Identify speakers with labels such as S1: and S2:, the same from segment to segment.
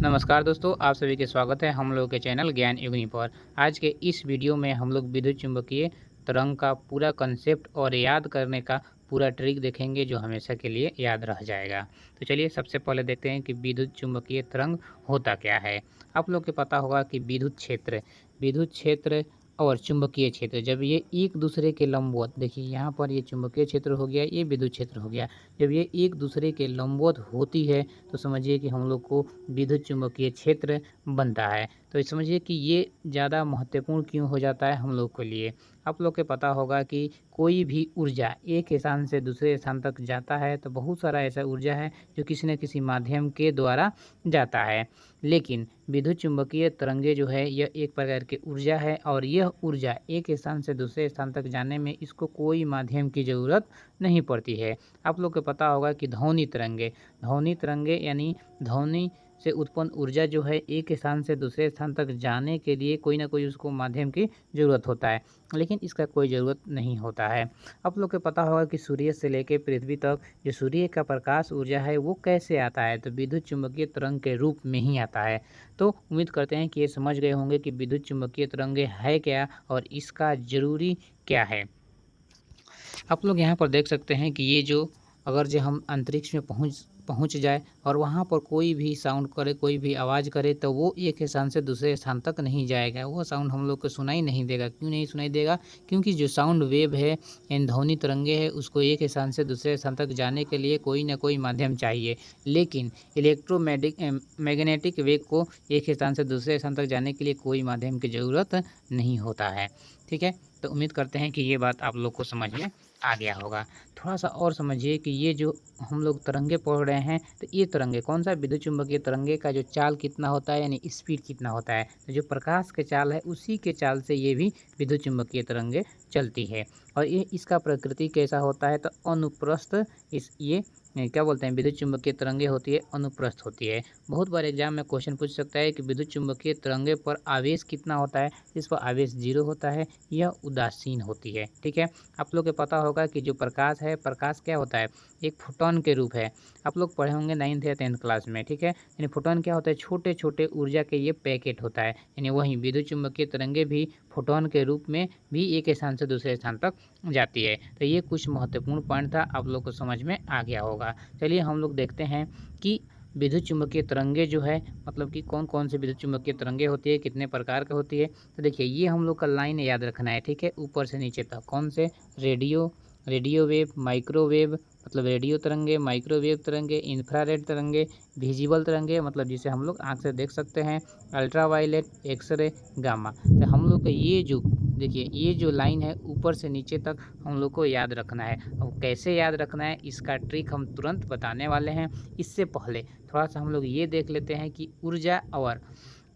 S1: नमस्कार दोस्तों, आप सभी के स्वागत है हम लोग के चैनल ज्ञान युगनी पर। आज के इस वीडियो में हम लोग विद्युत चुम्बकीय तरंग का पूरा कंसेप्ट और याद करने का पूरा ट्रिक देखेंगे जो हमेशा के लिए याद रह जाएगा। तो चलिए सबसे पहले देखते हैं कि विद्युत चुम्बकीय तरंग होता क्या है। आप लोग को पता होगा कि विद्युत क्षेत्र और चुंबकीय क्षेत्र जब ये एक दूसरे के लंबवत, देखिए यहाँ पर ये चुंबकीय क्षेत्र हो गया, ये विद्युत क्षेत्र हो गया। जब ये एक दूसरे के लंबवत होती है तो समझिए कि हम लोग को विद्युत चुम्बकीय क्षेत्र बनता है। तो समझिए कि ये ज़्यादा महत्वपूर्ण क्यों हो जाता है हम लोग के लिए। आप लोग को पता होगा कि कोई भी ऊर्जा एक स्थान से दूसरे स्थान तक जाता है तो बहुत सारा ऐसा ऊर्जा है जो किसी न किसी माध्यम के द्वारा जाता है। लेकिन विद्युत चुम्बकीय तरंगे जो है यह एक प्रकार की ऊर्जा है और यह ऊर्जा एक स्थान से दूसरे स्थान तक जाने में इसको कोई माध्यम की ज़रूरत नहीं पड़ती है। आप लोग को पता होगा कि ध्वनि तरंगे यानी ध्वनि से उत्पन्न ऊर्जा जो है एक स्थान से दूसरे स्थान तक जाने के लिए कोई ना कोई उसको माध्यम की ज़रूरत होता है, लेकिन इसका कोई ज़रूरत नहीं होता है। आप लोग को पता होगा कि सूर्य से लेकर पृथ्वी तक जो सूर्य का प्रकाश ऊर्जा है वो कैसे आता है, तो विद्युत चुम्बकीय तरंग के रूप में ही आता है। तो उम्मीद करते हैं कि ये समझ गए होंगे कि विद्युत चुम्बकीय तरंगे है क्या और इसका ज़रूरी क्या है। आप लोग यहाँ पर देख सकते हैं कि ये जो अगर जो हम अंतरिक्ष में पहुँच जाए और वहाँ पर कोई भी साउंड करे, कोई भी आवाज़ करे तो वो एक स्थान से दूसरे स्थान तक नहीं जाएगा। वो साउंड हम लोग को सुनाई नहीं देगा। क्यों नहीं सुनाई देगा? क्योंकि जो साउंड वेव है यानी ध्वनि तरंगे है उसको एक स्थान से दूसरे स्थान तक जाने के लिए कोई ना कोई माध्यम चाहिए। लेकिन मैग्नेटिक वेव को एक स्थान से दूसरे स्थान तक जाने के लिए कोई माध्यम की ज़रूरत नहीं होता है। ठीक है, तो उम्मीद करते हैं कि ये बात आप लोग को समझ में आ गया होगा। थोड़ा-सा और समझिए कि ये जो हम लोग तरंगे पढ़ रहे हैं, तो ये तरंगे कौन-सा विद्युत चुम्बकीय तरंगे का जो चाल कितना होता है यानी स्पीड कितना होता है, तो जो प्रकाश के चाल है उसी के चाल से ये भी विद्युत चुम्बकीय तरंगे चलती है। और ये इसका प्रकृति कैसा होता है तो अनुप्रस्थ क्या बोलते हैं विद्युत चुम्बकीय तरंगे होती है, अनुप्रस्थ होती है। बहुत बार एग्जाम में क्वेश्चन पूछ सकता है कि विद्युत चुम्बकीय तरंगे पर आवेश कितना होता है, इस पर आवेश 0 होता है, यह उदासीन होती है। ठीक है, आप लोग को पता होगा कि जो प्रकाश है, प्रकाश क्या होता है, एक फोटोन के रूप है। आप लोग पढ़े होंगे 9th या 10th क्लास में। ठीक है, यानी फोटोन क्या होता है, छोटे छोटे ऊर्जा के ये पैकेट होता है। यानी वहीं विद्युत चुम्बकीय तरंगे भी फोटोन के रूप में भी एक स्थान से दूसरे स्थान तक जाती है। तो ये कुछ महत्वपूर्ण पॉइंट था, आप लोग को समझ में आ गया होगा। चलिए हम लोग देखते हैं कि विद्युत चुम्बकीय तरंगे जो है मतलब कि कौन कौन से विद्युत चुम्बकीय तरंगे होती है, कितने प्रकार की होती है। तो देखिए ये हम लोग का लाइन याद रखना है। ठीक है, ऊपर से नीचे तक कौन से रेडियो वेव, माइक्रोवेव मतलब रेडियो तरंगे, माइक्रोवेव तरंगे, इंफ्रारेड तरंगे, विजिबल तरंगे मतलब जिसे हम लोग आँख से देख सकते हैं, अल्ट्रावायलेट, एक्सरे, गामा। तो हम लोग का ये जो देखिए ये जो लाइन है ऊपर से नीचे तक हम लोग को याद रखना है। अब कैसे याद रखना है इसका ट्रिक हम तुरंत बताने वाले हैं। इससे पहले थोड़ा सा हम लोग ये देख लेते हैं कि ऊर्जा और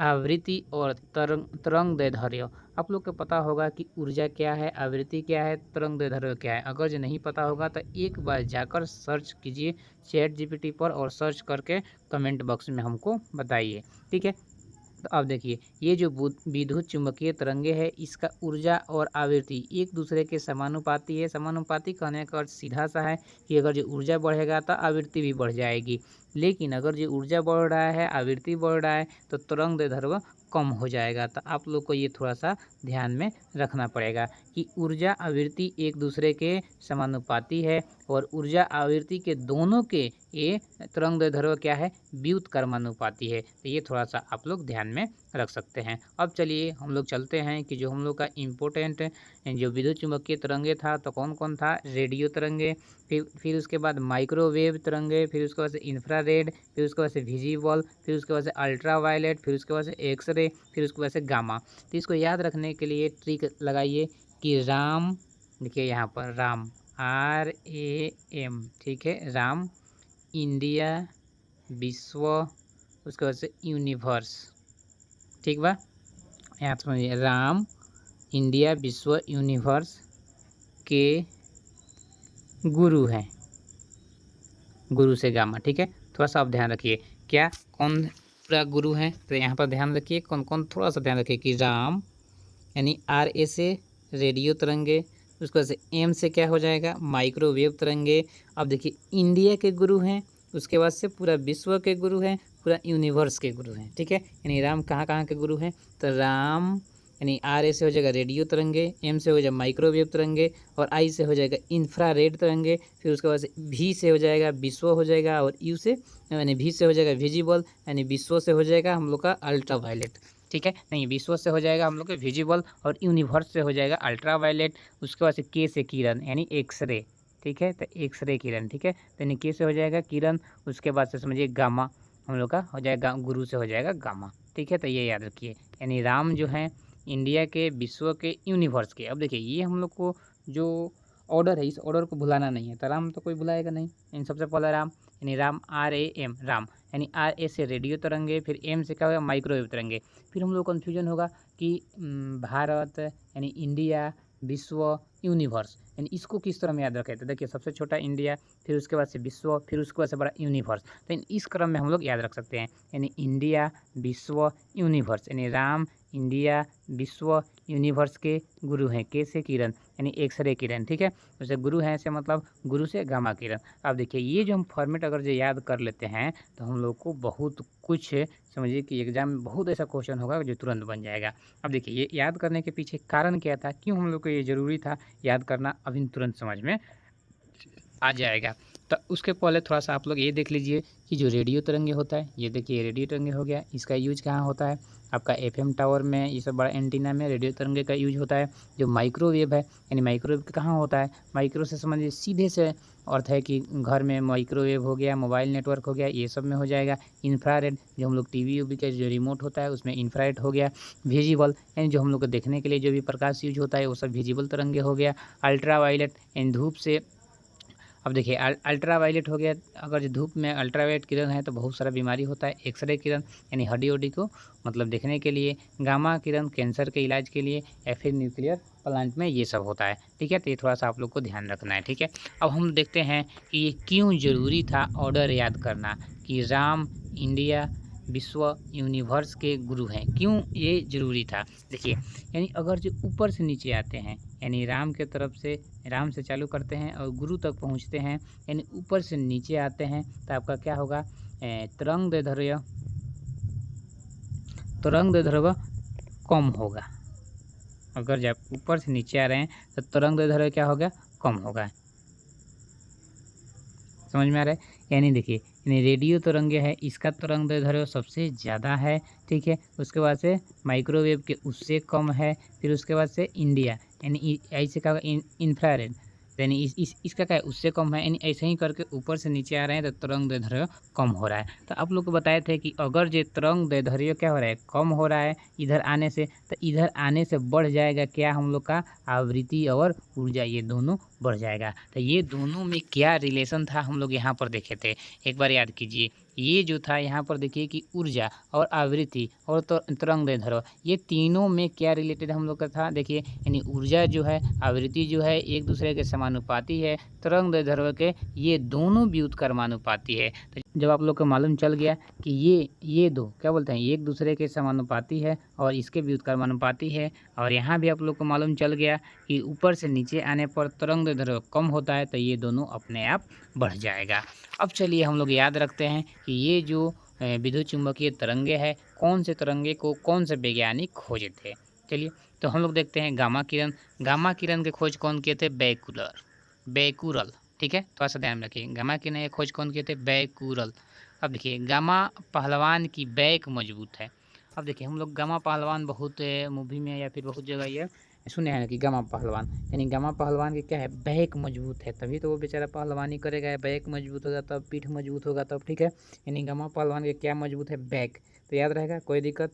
S1: आवृत्ति और तरंग दैर्ध्य। आप लोग को पता होगा कि ऊर्जा क्या है, आवृत्ति क्या है, तरंग दैर्ध्य क्या है। अगर जो नहीं पता होगा तो एक बार जाकर सर्च कीजिए चैट जीपीटी पर और सर्च करके कमेंट बॉक्स में हमको बताइए। ठीक है, तो अब देखिए ये जो विद्युत चुम्बकीय तरंगे है इसका ऊर्जा और आवृत्ति एक दूसरे के समानुपाती है। समानुपाती कहने का अर्थ सीधा सा है कि अगर जो ऊर्जा बढ़ेगा तो आवृत्ति भी बढ़ जाएगी, लेकिन अगर जो ऊर्जा बढ़ रहा है, आवृत्ति बढ़ रहा है तो तरंग दैर्ध्य कम हो जाएगा। तो आप लोग को ये थोड़ा सा ध्यान में रखना पड़ेगा कि ऊर्जा आवृत्ति एक दूसरे के समानुपाती है और ऊर्जा आवृत्ति के दोनों के ये तरंग दैर्ध्य क्या है, व्युत्क्रमानुपाती है। तो ये थोड़ा सा आप लोग ध्यान में रख सकते हैं। अब चलिए हम लोग चलते हैं कि जो हम लोग का इम्पोर्टेंट जो विद्युत चुम्बकीय तरंगे था तो कौन कौन था, रेडियो तरंगे, फिर उसके बाद माइक्रोवेव तरंगे, फिर उसके बाद से इंफ्रारेड, फिर उसके बाद से विजिबल, फिर उसके बाद से अल्ट्रावायलेट, फिर उसके बाद से एक्सरे, फिर उसके बाद से गामा। तो इसको याद रखने के लिए ट्रिक लगाइए कि राम, देखिए यहाँ पर राम, RAM, ठीक है, राम, इंडिया, विश्व, उसके बाद से यूनिवर्स। ठीक बा, यहाँ समझिए राम, इंडिया, विश्व, यूनिवर्स के गुरु हैं, गुरु से गामा। ठीक है, थोड़ा सा आप ध्यान रखिए क्या कौन पूरा गुरु हैं, तो यहाँ पर ध्यान रखिए कौन कौन, थोड़ा सा ध्यान रखिए कि राम यानी RA से रेडियो तरंगे, उसके बाद से M से क्या हो जाएगा, माइक्रोवेव तरंगे। अब देखिए इंडिया के गुरु हैं, उसके बाद से पूरा विश्व के गुरु हैं, पूरा यूनिवर्स के गुरु हैं, ठीक है। यानी राम कहाँ कहाँ के गुरु हैं, तो राम यानी आर ए से हो जाएगा रेडियो तरंगे, एम से हो जाएगा माइक्रोवेव तरंगे, और आई से हो जाएगा इंफ्रारेड तरंगे, फिर उसके बाद भी से हो जाएगा विश्व हो जाएगा, और यू से यानी भी से हो जाएगा विजिबल, यानी विश्व से हो जाएगा हम लोग का अल्ट्रावायलेट, ठीक है। नहीं, विश्व से हो जाएगा हम लोग का विजिबल, और यूनिवर्स से हो जाएगा अल्ट्रावायलेट। उसके बाद से के से किरण यानी एक्सरे, ठीक है, तो एक्सरे किरण, ठीक है। तो यानी के से हो जाएगा किरण, उसके बाद से समझिए गामा हम लोग का हो जाएगा, गुरु से हो जाएगा गामा, ठीक है। तो ये याद रखिए, यानी राम जो है इंडिया के, विश्व के, यूनिवर्स के। अब देखिए ये हम लोग को जो ऑर्डर है, इस ऑर्डर को भुलाना नहीं है, तो राम तो कोई भुलाएगा नहीं। इन सबसे पहले राम यानी RAM R A M RAM, यानी आर ए से रेडियो तरंगे, फिर एम से क्या होगा माइक्रोवेव तरंगे। फिर हम लोग को कन्फ्यूजन होगा कि भारत यानी इंडिया, विश्व, यूनिवर्स, यानी इसको किस तरह में याद रखें। तो देखिए सबसे छोटा इंडिया, फिर उसके बाद से विश्व, फिर उसके बाद से बड़ा यूनिवर्स। तो इस क्रम में हम लोग याद रख सकते हैं, यानी इंडिया, विश्व, यूनिवर्स, यानी राम इंडिया, विश्व, यूनिवर्स के गुरु हैं। के से किरण यानी एक्सरे किरण, ठीक है। जैसे गुरु हैं ऐसे मतलब गुरु से गामा किरण। अब देखिए ये जो हम फॉर्मेट अगर जो याद कर लेते हैं तो हम लोग को बहुत कुछ समझिए कि एग्जाम में बहुत ऐसा क्वेश्चन होगा जो तुरंत बन जाएगा। अब देखिए ये याद करने के पीछे कारण क्या था, क्यों हम लोग को ये ज़रूरी था याद करना, अभी तुरंत समझ में आ जाएगा। तो उसके पहले थोड़ा सा आप लोग ये देख लीजिए कि जो रेडियो तरंगे होता है, ये देखिए रेडियो तरंगे हो गया, इसका यूज कहाँ होता है, आपका एफएम टावर में, ये सब बड़ा एंटीना में रेडियो तरंगे का यूज होता है। जो माइक्रोवेव है, यानी माइक्रोवेव कहाँ होता है, माइक्रो से समझिए सीधे से अर्थ है कि घर में माइक्रोवेव हो गया, मोबाइल नेटवर्क हो गया, ये सब में हो जाएगा। इंफ्रारेड जो हम लोग टीवी वीवी का जो रिमोट होता है उसमें इंफ्रारेड हो गया। विजिबल यानी जो हम लोग को देखने के लिए जो भी प्रकाश यूज होता है वो सब विजिबल तरंगे हो गया। अल्ट्रावायलेट यानी धूप से, अब देखिए अल्ट्रावायलेट हो गया, अगर जो धूप में अल्ट्रावायलेट किरण है तो बहुत सारा बीमारी होता है। एक्सरे किरण यानी हड्डी उड्डी को मतलब देखने के लिए। गामा किरण कैंसर के इलाज के लिए, या फिर न्यूक्लियर प्लांट में ये सब होता है, ठीक है। तो ये थोड़ा सा आप लोग को ध्यान रखना है, ठीक है। अब हम देखते हैं कि ये क्यों ज़रूरी था ऑर्डर याद करना, कि राम इंडिया, विश्व, यूनिवर्स के गुरु हैं, क्यों ये ज़रूरी था। देखिए यानी अगर जो ऊपर से नीचे आते हैं, यानी राम के तरफ से, राम से चालू करते हैं और गुरु तक पहुंचते हैं, यानी ऊपर से नीचे आते हैं तो आपका क्या होगा, तरंग दैर्ध्य कम होगा। अगर जब ऊपर से नीचे आ रहे हैं तो तरंग दैर्ध्य क्या होगा, कम होगा। समझ में आ रहा है, यानी देखिए यानी रेडियो तरंगे है, इसका तरंग दैर्ध्य सबसे ज़्यादा है, ठीक है। उसके बाद से माइक्रोवेव के उससे कम है, फिर उसके बाद से इंडिया यानी ऐसे का इंफ्रारेड यानी इसका क्या है उससे कम है, यानी ऐसे ही करके ऊपर से नीचे आ रहे हैं तो तरंग दैर्ध्य कम हो रहा है। तो आप लोग को बताए थे कि अगर जो तरंग दैर्ध्य क्या हो रहा है, कम हो रहा है इधर आने से, तो इधर आने से बढ़ जाएगा क्या हम लोग का आवृत्ति और ऊर्जा, ये दोनों बढ़ जाएगा। तो ये दोनों में क्या रिलेशन था हम लोग यहाँ पर देखे थे, एक बार याद कीजिए। ये जो था यहाँ पर देखिए कि ऊर्जा और आवृत्ति और तरंग दैर्ध्य, ये तीनों में क्या रिलेटेड हम लोग का था, देखिए यानी ऊर्जा जो है, आवृत्ति जो है एक दूसरे के समानुपाती है, तरंग दैर्ध्य के ये दोनों व्युत्क्रमानुपाती है। तो जब आप लोग को मालूम चल गया कि ये दो क्या बोलते हैं एक दूसरे के समानुपाती है और इसके व्युत्क्रमानुपाती है, और यहाँ भी आप लोग को मालूम चल गया कि ऊपर से नीचे आने पर तरंग दैर्ध्य कम होता है, तो ये दोनों अपने आप बढ़ जाएगा। अब चलिए हम लोग याद रखते हैं कि ये जो विद्युत चुंबकीय तरंगे है, कौन से तरंगे को कौन से वैज्ञानिक खोजे थे। चलिए तो हम लोग देखते हैं गामा किरण। गामा किरण के खोज कौन किए थे, बैकुरल, ठीक है। थोड़ा सा ध्यान रखिए, गामा किरण के खोज कौन किए थे, बैकुरल। अब देखिए गामा पहलवान की बैक मजबूत है। अब देखिए हम लोग गामा पहलवान बहुत मूवी में या फिर बहुत जगह ये सुने हैं कि गामा पहलवान, यानी गामा पहलवान की क्या है, बैक मजबूत है, तभी तो वो बेचारा पहलवानी करेगा। बैक मजबूत होगा तब पीठ मजबूत होगा तब, ठीक है। यानी गामा पहलवान के क्या मजबूत है, बैक, तो याद रहेगा, कोई दिक्कत।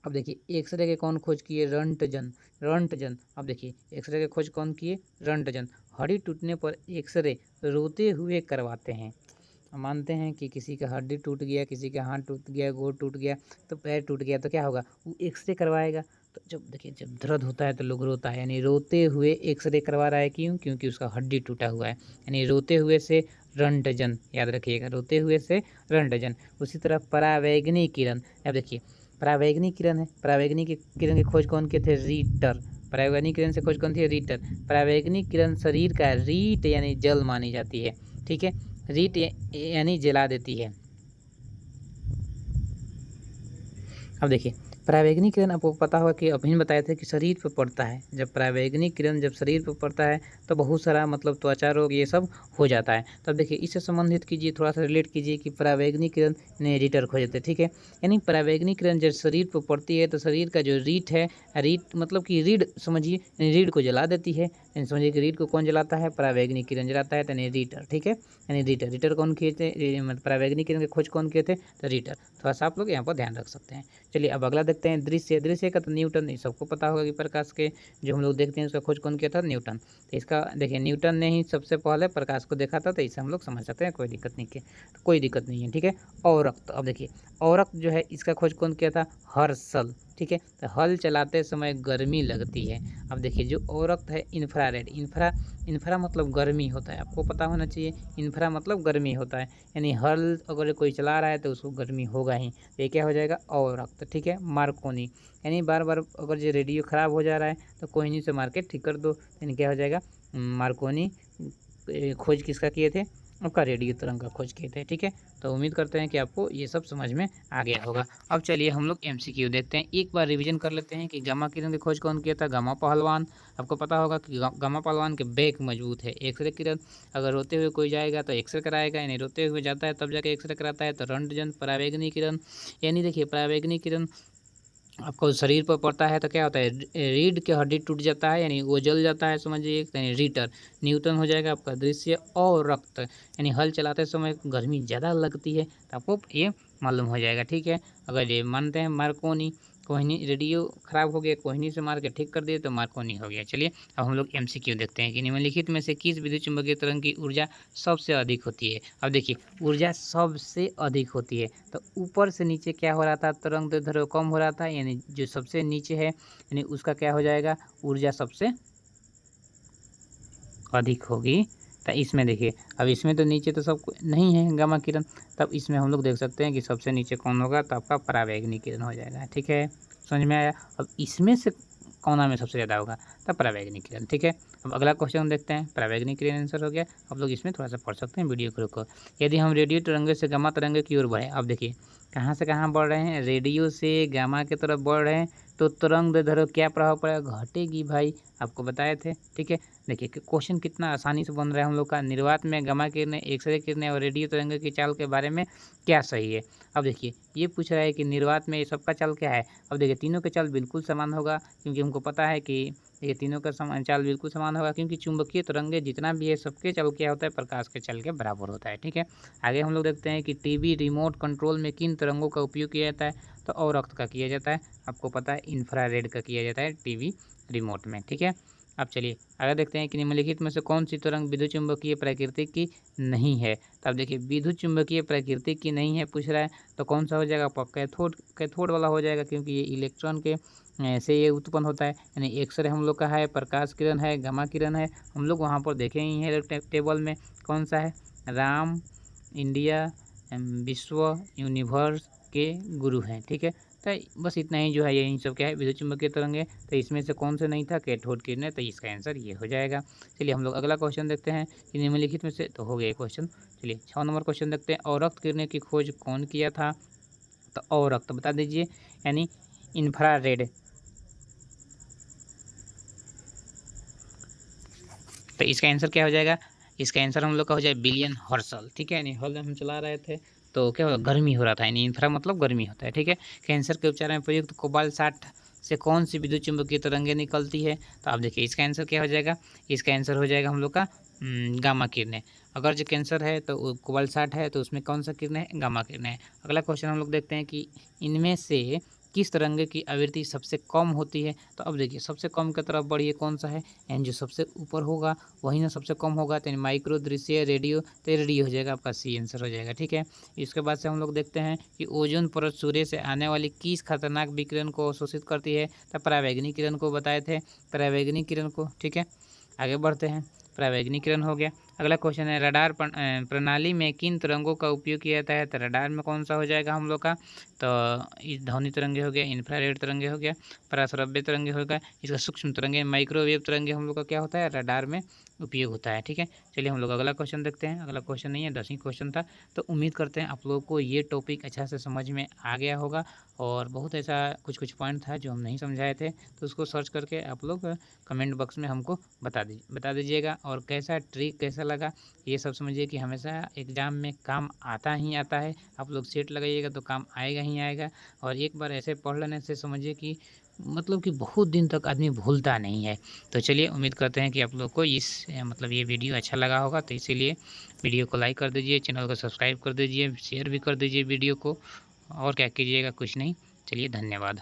S1: अब देखिए एक्सरे के कौन खोज किए, रंटजन। अब देखिए एक्सरे के खोज कौन किए, रंटजन। हड्डी टूटने पर एक्सरे रोते हुए करवाते हैं। मानते हैं कि किसी का हड्डी टूट गया, किसी का हाथ टूट गया, गोड़ टूट गया, तो पैर टूट गया, तो क्या होगा, वो एक्सरे करवाएगा। तो जब देखिए जब दर्द होता है तो लोग रोता है, यानी रोते हुए एक्सरे करवा रहा है, क्यों, क्योंकि उसका हड्डी टूटा हुआ है, यानी रोते हुए से रंटजन, याद रखिएगा, रोते हुए से रंटजन। उसी तरह परावैगनिक किरण, अब देखिए परावैगनिक किरण है, परावैगनिक किरण की खोज कौन किए थे, रीटर। परावैगनिक किरण से खोज कौन थी, रीटर। परावैगनिक किरण शरीर का रीट यानी जल मानी जाती है, ठीक है। रीट यानी जला देती है, अब देखिए परावैंगनिक किरण आपको पता होगा कि अभी बताए थे कि शरीर पर पड़ता है। जब परावैंगनिक किरण जब शरीर पर पड़ता है तो बहुत सारा मतलब त्वचा रोग ये सब हो जाता है। तब देखिए इससे संबंधित कीजिए, थोड़ा सा रिलेट कीजिए कि परावैंगनिक किरण ने रीटर खोजे थे। ठीक है, यानी परावैंगनिक किरण जब शरीर पर पड़ती है तो शरीर का जो रीढ़ है, रीढ़ मतलब कि रीढ़ समझिए, रीढ़ को जला देती है। यानी समझिए कि रीढ़ को कौन जलाता है? परावैंगनिक किरण जलाता है, यानी रीटर। ठीक है, यानी रीटर। रीटर कौन किए थे? मतलब परावैंगनिक किरण की खोज कौन किए थे? तो रीटर। थोड़ा सा आप लोग यहाँ पर ध्यान रख सकते हैं। चलिए अब अगला देखते हैं दृश्य। दृश्य का तो न्यूटन, सबको पता होगा कि प्रकाश के जो हम लोग देखते हैं उसका खोज कौन किया था? न्यूटन। तो इसका देखिए न्यूटन ने ही सबसे पहले प्रकाश को देखा था, तो इसे हम लोग समझ सकते हैं, कोई दिक्कत नहीं है, तो कोई दिक्कत नहीं है। ठीक है, औरक, तो अब देखिए औरक जो है इसका खोज कौन किया था? हर्शल। ठीक है, तो हल चलाते समय गर्मी लगती है। अब देखिए जो औरक है इंफ्रारेड, इंफ्रा मतलब गर्मी होता है, आपको पता होना चाहिए। इंफ्रा मतलब गर्मी होता है, यानी हल अगर कोई चला रहा है तो उसको गर्मी होगा ही। तो ये क्या हो जाएगा? औरक। ठीक है, मार्कोनी, यानी बार बार अगर जो रेडियो ख़राब हो जा रहा है तो कोहिनूर से मार के ठीक कर दो, यानी क्या हो जाएगा? मार्कोनी। खोज किसका किए थे? आपका रेडियो तरंग का खोज किए थे। ठीक है, तो उम्मीद करते हैं कि आपको ये सब समझ में आ गया होगा। अब चलिए हम लोग एमसीक्यू देखते हैं, एक बार रिवीजन कर लेते हैं कि गामा किरण की खोज कौन किया था? गामा पहलवान। आपको पता होगा कि गामा पहलवान के बैक मजबूत है। एक्सरे किरण, अगर रोते हुए कोई जाएगा तो एक्सरे कराएगा, यानी रोते हुए जाता है तब जाके एक्सरे कराता है। तो रंटजन। परावैंगनिक किरण, यानी देखिए परावैंगनिक किरण आपको शरीर पर पड़ता है तो क्या होता है? रीढ़ की हड्डी टूट जाता है, यानी वो जल जाता है, समझिए, यानी रीटर। न्यूटन हो जाएगा आपका दृश्य। और रक्त, यानी हल चलाते समय गर्मी ज़्यादा लगती है, तो आपको ये मालूम हो जाएगा। ठीक है, अगर ये मानते हैं मार्कोनी, कोहिनी रेडियो ख़राब हो गया, कोहिनी से मार के ठीक कर दिए तो मार्कोनी हो गया। चलिए अब हम लोग एमसीक्यू देखते हैं कि निम्नलिखित में से किस विद्युत चुम्बकीय तरंग की ऊर्जा सबसे अधिक होती है? अब देखिए ऊर्जा सबसे अधिक होती है तो ऊपर से नीचे क्या हो रहा था? तरंग दैर्ध्य कम हो रहा था, यानी जो सबसे नीचे है यानी उसका क्या हो जाएगा? ऊर्जा सबसे अधिक होगी। तो इसमें देखिए अब इसमें तो नीचे तो सब नहीं है गामा किरण, तब इसमें हम लोग देख सकते हैं कि सबसे नीचे कौन होगा? तो आपका परावैंगनिक किरण हो जाएगा। ठीक है, समझ में आया? अब इसमें से कौन में सबसे ज़्यादा होगा? तब परावैंगनिक किरण। ठीक है, अब अगला क्वेश्चन देखते हैं। परावैंगनिक किरण आंसर हो गया। आप लोग इसमें थोड़ा सा पढ़ सकते हैं वीडियो को रुको। यदि हम रेडियो तरंगे से गामा तरंगे की ओर बढ़े, अब देखिए कहाँ से कहाँ बढ़ रहे हैं? रेडियो से गामा की तरफ बढ़ रहे हैं, तो तरंग दैर्ध्य क्या प्रभाव पड़ेगा? घटेगी भाई, आपको बताए थे। ठीक है, देखिए कि क्वेश्चन कितना आसानी से बन रहा है हम लोग का। निर्वात में गामा किरणें, एक्सरे किरणें और रेडियो तरंग की चाल के बारे में क्या सही है? अब देखिए ये पूछ रहा है कि निर्वात में ये सबका चाल क्या है? अब देखिए तीनों के चाल बिल्कुल समान होगा, क्योंकि हमको पता है कि ये तीनों का समान चाल बिल्कुल समान होगा, क्योंकि चुंबकीय तरंगे जितना भी है सबके चाल क्या होता है? प्रकाश के चाल के बराबर होता है। ठीक है, आगे हम लोग देखते हैं कि टीवी रिमोट कंट्रोल में किन तरंगों का उपयोग किया जाता है? तो और रक्त का किया जाता है, आपको पता है इंफ्रारेड का किया जाता है टीवी रिमोट में। ठीक है, अब चलिए आगे देखते हैं कि निम्नलिखित में से कौन सी तरंग विद्युत चुम्बकीय प्रकृति की नहीं है? तो अब देखिए विद्युत चुम्बकीय प्रकृति की नहीं है पूछ रहा है, तो कौन सा हो जाएगा? कैथोड, कैथोड वाला हो जाएगा, क्योंकि ये इलेक्ट्रॉन के से ये उत्पन्न होता है। यानी एक्सरे हम लोग का है, प्रकाश किरण है, गामा किरण है, हम लोग वहाँ पर देखे ही हैं टेबल में। कौन सा है? राम, इंडिया, विश्व, यूनिवर्स के गुरु हैं। ठीक है, तो बस इतना ही जो है, यही सब क्या है? विद्युत चुम्बकीय तरंग है। तो इसमें से कौन से नहीं था? कैथोड किरणें, तो इसका आंसर ये हो जाएगा। चलिए हम लोग अगला क्वेश्चन देखते हैं कि निम्नलिखित में से, तो हो गया क्वेश्चन। चलिए 6 नंबर क्वेश्चन देखते हैं। और रक्त किरणें की खोज कौन किया था? तो और रक्त बता दीजिए, यानी इंफ्रारेड। तो इसका आंसर क्या हो जाएगा? इसका आंसर हम लोग का हो जाए विलियम हर्शल। ठीक है, यानी हल हम चला रहे थे तो क्या होगा? गर्मी हो रहा था, यानी इंफ्रा मतलब गर्मी होता है। ठीक है, कैंसर के उपचार में प्रयुक्त कोबाल्ट 60 से कौन सी विद्युत चुम्बकीय तरंगें निकलती है? तो आप देखिए इसका आंसर क्या हो जाएगा? इसका आंसर हो जाएगा हम लोग का गामा किरणें। अगर जो कैंसर है तो कोबाल्ट 60 है, तो उसमें कौन सा किरणें है? गामा किरणें है। अगला क्वेश्चन हम लोग देखते हैं कि इनमें से किस तरंगे की आवृत्ति सबसे कम होती है? तो अब देखिए सबसे कम की तरफ बढ़िए, कौन सा है? यानी जो सबसे ऊपर होगा वही ना सबसे कम होगा, तो माइक्रो, दृश्य, रेडियो, तो रेडियो हो जाएगा, आपका सी आंसर हो जाएगा। ठीक है, इसके बाद से हम लोग देखते हैं कि ओजोन परत सूर्य से आने वाली किस खतरनाक विकिरण को अवशोषित करती है? तो परावैंगनिक किरण को बताए थे, परावैंगनिक किरण को। ठीक है, आगे बढ़ते हैं। परावैंगनिक किरण हो गया। अगला क्वेश्चन है रडार प्रणाली में किन तरंगों का उपयोग किया जाता है? तो रडार में कौन सा हो जाएगा हम लोग का? तो इस ध्वनि तरंगे हो गया, इंफ्रारेड तरंगे हो गया, पराश्रव्य तरंगे हो गया, इसका सूक्ष्म तरंगे, माइक्रोवेव तरंगे हम लोग का क्या होता है? रडार में उपयोग होता है। ठीक है, चलिए हम लोग अगला क्वेश्चन देखते हैं। अगला क्वेश्चन नहीं है, 10वीं क्वेश्चन था। तो उम्मीद करते हैं आप लोगों को ये टॉपिक अच्छा से समझ में आ गया होगा और बहुत ऐसा कुछ पॉइंट था जो हम नहीं समझाए थे, तो उसको सर्च करके आप लोग कमेंट बॉक्स में हमको बता दीजिएगा। और कैसा ट्रिक कैसा लगा ये सब समझिए कि हमेशा एग्ज़ाम में काम आता ही आता है। आप लोग सेट लगाइएगा तो काम आएगा ही आएगा। और एक बार ऐसे पढ़ लेने से समझिए कि मतलब कि बहुत दिन तक आदमी भूलता नहीं है। तो चलिए उम्मीद करते हैं कि आप लोग को मतलब ये वीडियो अच्छा लगा होगा, तो इसीलिए वीडियो को लाइक कर दीजिए, चैनल को सब्सक्राइब कर दीजिए, शेयर भी कर दीजिए वीडियो को। और क्या कीजिएगा, कुछ नहीं। चलिए धन्यवाद।